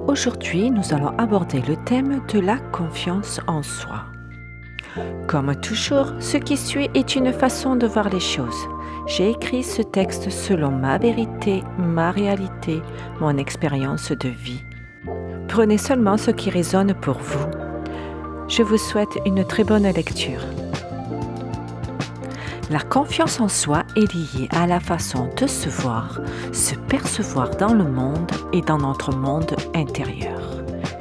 Aujourd'hui, nous allons aborder le thème de la confiance en soi. Comme toujours, ce qui suit est une façon de voir les choses. J'ai écrit ce texte selon ma vérité, ma réalité, mon expérience de vie. Prenez seulement ce qui résonne pour vous. Je vous souhaite une très bonne lecture. La confiance en soi est liée à la façon de se voir, se percevoir dans le monde et dans notre monde intérieur.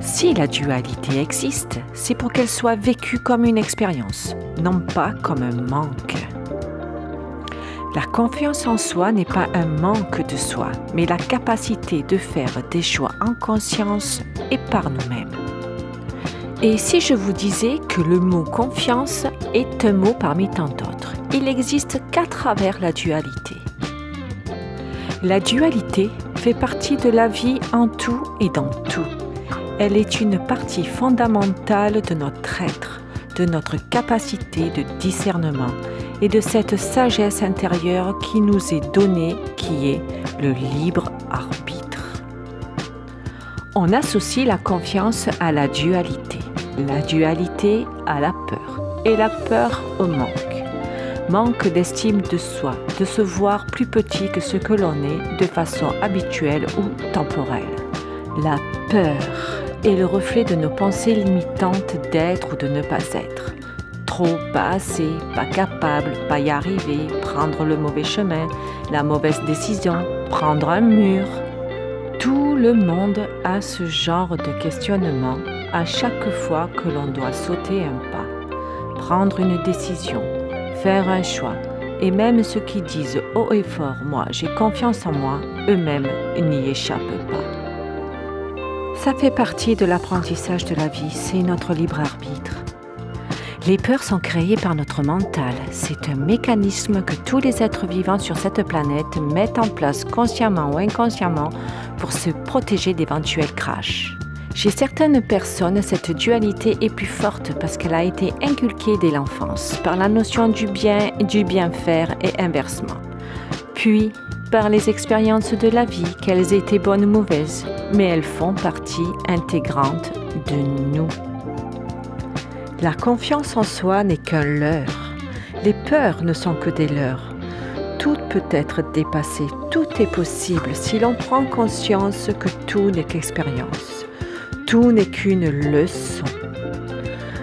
Si la dualité existe, c'est pour qu'elle soit vécue comme une expérience, non pas comme un manque. La confiance en soi n'est pas un manque de soi, mais la capacité de faire des choix en conscience et par nous-mêmes. Et si je vous disais que le mot confiance est un mot parmi tant d'autres, il n'existe qu'à travers la dualité. La dualité fait partie de la vie en tout et dans tout. Elle est une partie fondamentale de notre être, de notre capacité de discernement et de cette sagesse intérieure qui nous est donnée, qui est le libre arbitre. On associe la confiance à la dualité à la peur et la peur au manque. Manque d'estime de soi, de se voir plus petit que ce que l'on est de façon habituelle ou temporelle. La peur est le reflet de nos pensées limitantes d'être ou de ne pas être. Trop, pas assez, pas capable, pas y arriver, prendre le mauvais chemin, la mauvaise décision, prendre un mur. Tout le monde a ce genre de questionnement à chaque fois que l'on doit sauter un pas, prendre une décision, faire un choix. Et même ceux qui disent haut et fort « moi, j'ai confiance en moi », eux-mêmes n'y échappent pas. Ça fait partie de l'apprentissage de la vie, c'est notre libre arbitre. Les peurs sont créées par notre mental. C'est un mécanisme que tous les êtres vivants sur cette planète mettent en place consciemment ou inconsciemment pour se protéger d'éventuels crashs. Chez certaines personnes, cette dualité est plus forte parce qu'elle a été inculquée dès l'enfance par la notion du bien et du bien faire et inversement. Puis, par les expériences de la vie, qu'elles étaient bonnes ou mauvaises, mais elles font partie intégrante de nous. La confiance en soi n'est qu'un leurre. Les peurs ne sont que des leurres. Tout peut être dépassé, tout est possible si l'on prend conscience que tout n'est qu'expérience. Tout n'est qu'une leçon.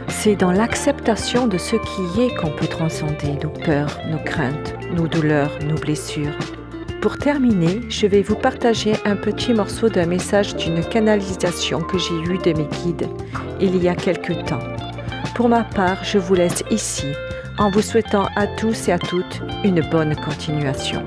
C'est dans l'acceptation de ce qui est qu'on peut transcender nos peurs, nos craintes, nos douleurs, nos blessures. Pour terminer, je vais vous partager un petit morceau d'un message d'une canalisation que j'ai eue de mes guides il y a quelque temps. Pour ma part, je vous laisse ici en vous souhaitant à tous et à toutes une bonne continuation.